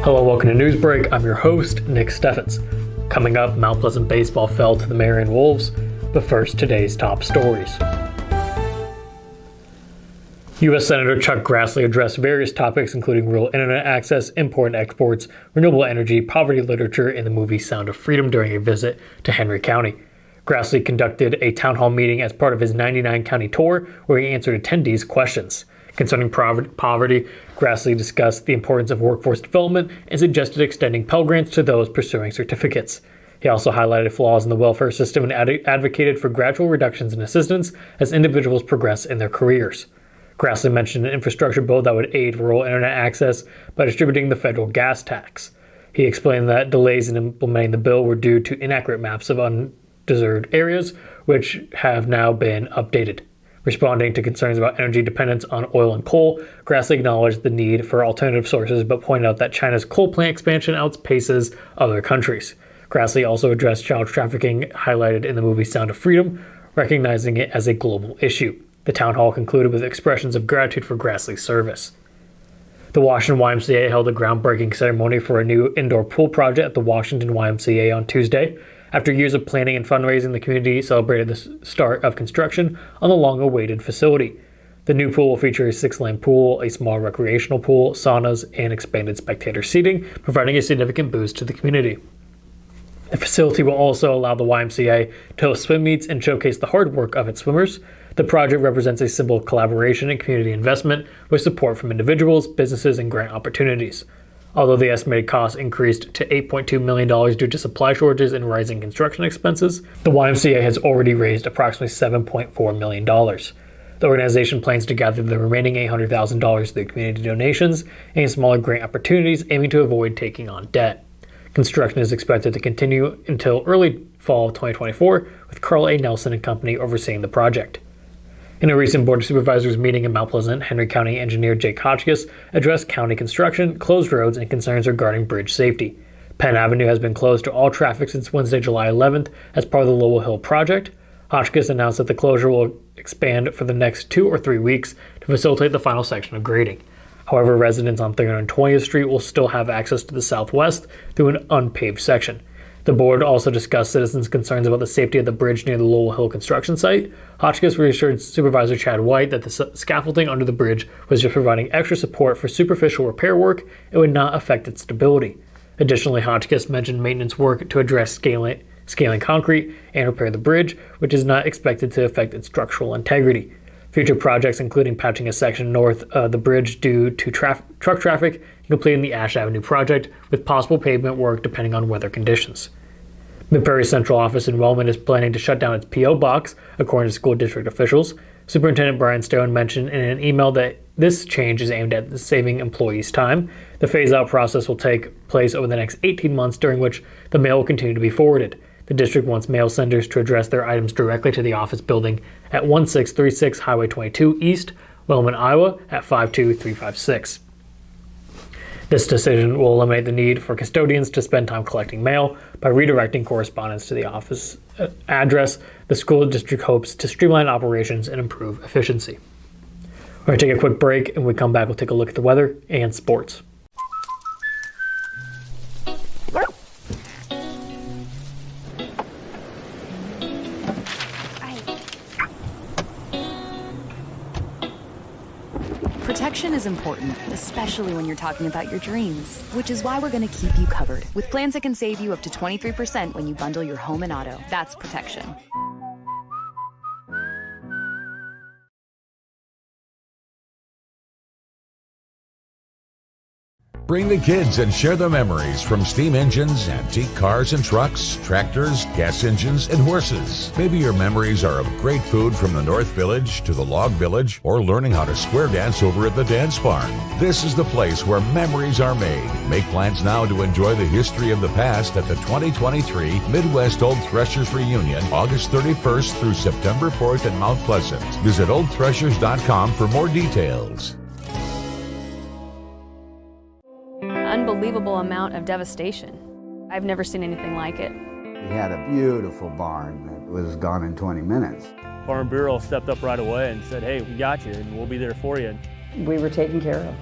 Hello, welcome to Newsbreak. I'm your host, Nick Steffens. Coming up, Mount Pleasant baseball fell to the Marion Wolves, but first, today's top stories. U.S. Senator Chuck Grassley addressed various topics including rural internet access, import and exports, renewable energy, poverty literature, and the movie Sound of Freedom during a visit to Henry County. Grassley conducted a town hall meeting as part of his 99-county tour where he answered attendees' questions. Concerning poverty, Grassley discussed the importance of workforce development and suggested extending Pell Grants to those pursuing certificates. He also highlighted flaws in the welfare system and advocated for gradual reductions in assistance as individuals progress in their careers. Grassley mentioned an infrastructure bill that would aid rural internet access by distributing the federal gas tax. He explained that delays in implementing the bill were due to inaccurate maps of undeserved areas, which have now been updated. Responding to concerns about energy dependence on oil and coal, Grassley acknowledged the need for alternative sources but pointed out that China's coal plant expansion outpaces other countries. Grassley also addressed child trafficking highlighted in the movie Sound of Freedom, recognizing it as a global issue. The town hall concluded with expressions of gratitude for Grassley's service. The Washington YMCA held a groundbreaking ceremony for a new indoor pool project at the Washington YMCA on Tuesday. After years of planning and fundraising, the community celebrated the start of construction on the long-awaited facility. The new pool will feature a 6-lane pool, a small recreational pool, saunas, and expanded spectator seating, providing a significant boost to the community. The facility will also allow the YMCA to host swim meets and showcase the hard work of its swimmers. The project represents a symbol of collaboration and community investment with support from individuals, businesses, and grant opportunities. Although the estimated cost increased to $8.2 million due to supply shortages and rising construction expenses, the YMCA has already raised approximately $7.4 million. The organization plans to gather the remaining $800,000 through community donations and smaller grant opportunities, aiming to avoid taking on debt. Construction is expected to continue until early fall of 2024, with Carl A. Nelson and company overseeing the project. In a recent Board of Supervisors meeting in Mount Pleasant, Henry County engineer Jake Hotchkiss addressed county construction, closed roads, and concerns regarding bridge safety. Penn Avenue has been closed to all traffic since Wednesday, July 11th as part of the Lowell Hill project. Hotchkiss announced that the closure will expand for the next 2 or 3 weeks to facilitate the final section of grading. However, residents on 320th Street will still have access to the southwest through an unpaved section. The board also discussed citizens' concerns about the safety of the bridge near the Lowell Hill construction site. Hotchkiss reassured Supervisor Chad White that the scaffolding under the bridge was just providing extra support for superficial repair work and would not affect its stability. Additionally, Hotchkiss mentioned maintenance work to address scaling concrete and repair the bridge, which is not expected to affect its structural integrity. Future projects, including patching a section north of the bridge due to truck traffic, and completing the Ash Avenue project, with possible pavement work depending on weather conditions. Mid-Prairie Central Office in Wellman is planning to shut down its P.O. box, according to school district officials. Superintendent Brian Stone mentioned in an email that this change is aimed at saving employees' time. The phase-out process will take place over the next 18 months, during which the mail will continue to be forwarded. The district wants mail senders to address their items directly to the office building at 1636 Highway 22 East, Wellman, Iowa at 52356. This decision will eliminate the need for custodians to spend time collecting mail by redirecting correspondence to the office address. The school district hopes to streamline operations and improve efficiency. We're going to take a quick break, and when we come back, we'll take a look at the weather and sports. Protection is important, especially when you're talking about your dreams, which is why we're going to keep you covered with plans that can save you up to 23% when you bundle your home and auto. That's protection. Bring the kids and share the memories from steam engines, antique cars and trucks, tractors, gas engines, and horses. Maybe your memories are of great food from the North Village to the Log Village, or learning how to square dance over at the Dance Barn. This is the place where memories are made. Make plans now to enjoy the history of the past at the 2023 Midwest Old Threshers Reunion, August 31st through September 4th in Mount Pleasant. Visit oldthreshers.com for more details. Unbelievable amount of devastation. I've never seen anything like it. We had a beautiful barn that was gone in 20 minutes. Farm Bureau stepped up right away and said, hey, we got you and we'll be there for you. We were taken care of.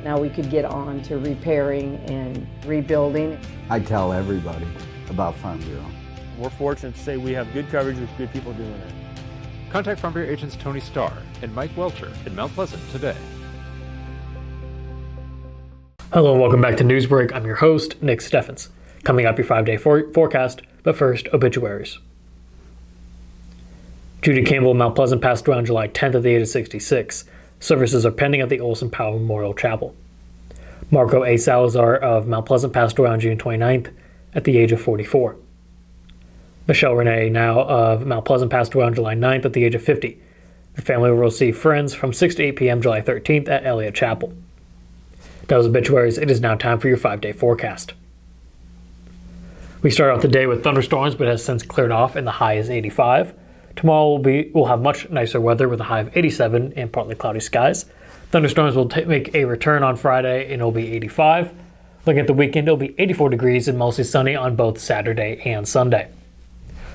Now we could get on to repairing and rebuilding. I tell everybody about Farm Bureau. We're fortunate to say we have good coverage with good people doing it. Contact Farm Bureau agents Tony Starr and Mike Welcher in Mount Pleasant today. Hello and welcome back to Newsbreak. I'm your host, Nick Steffens. Coming up, your 5-day forecast, but first, obituaries. Judy Campbell of Mount Pleasant passed away on July 10th at the age of 66. Services are pending at the Olson Powell Memorial Chapel. Marco A. Salazar of Mount Pleasant passed away on June 29th at the age of 44. Michelle Renee Now of Mount Pleasant passed away on July 9th at the age of 50. The family will receive friends from 6 to 8 p.m. July 13th at Elliott Chapel. That was obituaries. It is now time for your 5-day forecast. We start off the day with thunderstorms, but has since cleared off and the high is 85. Tomorrow we'll have much nicer weather with a high of 87 and partly cloudy skies. Thunderstorms will make a return on Friday and it'll be 85. Looking at the weekend, it'll be 84 degrees and mostly sunny on both Saturday and Sunday.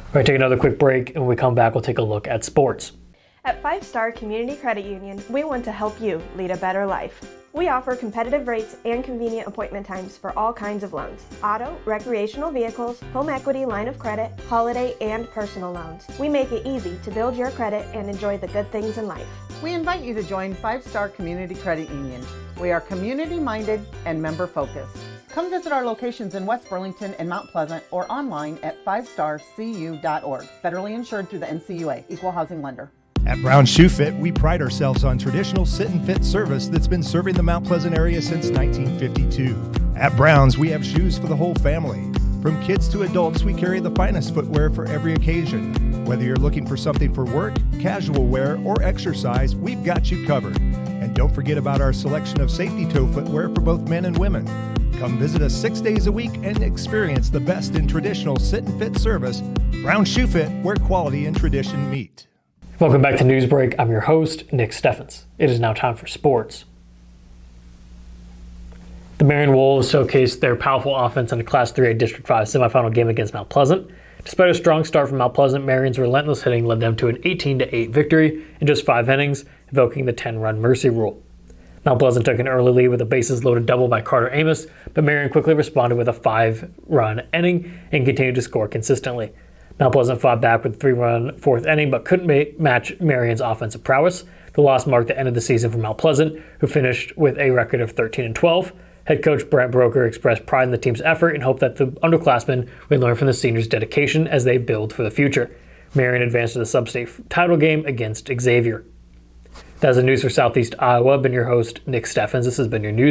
We're going to take another quick break, and when we come back, we'll take a look at sports. At 5 Star Community Credit Union, we want to help you lead a better life. We offer competitive rates and convenient appointment times for all kinds of loans: auto, recreational vehicles, home equity, line of credit, holiday, and personal loans. We make it easy to build your credit and enjoy the good things in life. We invite you to join 5 Star Community Credit Union. We are community-minded and member-focused. Come visit our locations in West Burlington and Mount Pleasant or online at 5starcu.org. Federally insured through the NCUA, Equal Housing Lender. At Brown Shoe Fit, we pride ourselves on traditional sit and fit service that's been serving the Mount Pleasant area since 1952. At Brown's, we have shoes for the whole family. From kids to adults, we carry the finest footwear for every occasion. Whether you're looking for something for work, casual wear, or exercise, we've got you covered. And don't forget about our selection of safety toe footwear for both men and women. Come visit us 6 days a week and experience the best in traditional sit and fit service. Brown Shoe Fit, where quality and tradition meet. Welcome back to Newsbreak. I'm your host, Nick Steffens. It is now time for sports. The Marion Wolves showcased their powerful offense in a Class 3A District 5 semifinal game against Mount Pleasant. Despite a strong start from Mount Pleasant, Marion's relentless hitting led them to an 18-8 victory in just 5 innings, invoking the 10-run mercy rule. Mount Pleasant took an early lead with a bases-loaded double by Carter Amos, but Marion quickly responded with a 5-run inning and continued to score consistently. Mount Pleasant fought back with a 3-run fourth inning, but couldn't match Marion's offensive prowess. The loss marked the end of the season for Mount Pleasant, who finished with a record of 13-12. Head coach Brent Broker expressed pride in the team's effort and hoped that the underclassmen would learn from the seniors' dedication as they build for the future. Marion advanced to the sub-state title game against Xavier. That is the news for Southeast Iowa. I've been your host, Nick Steffens. This has been your news.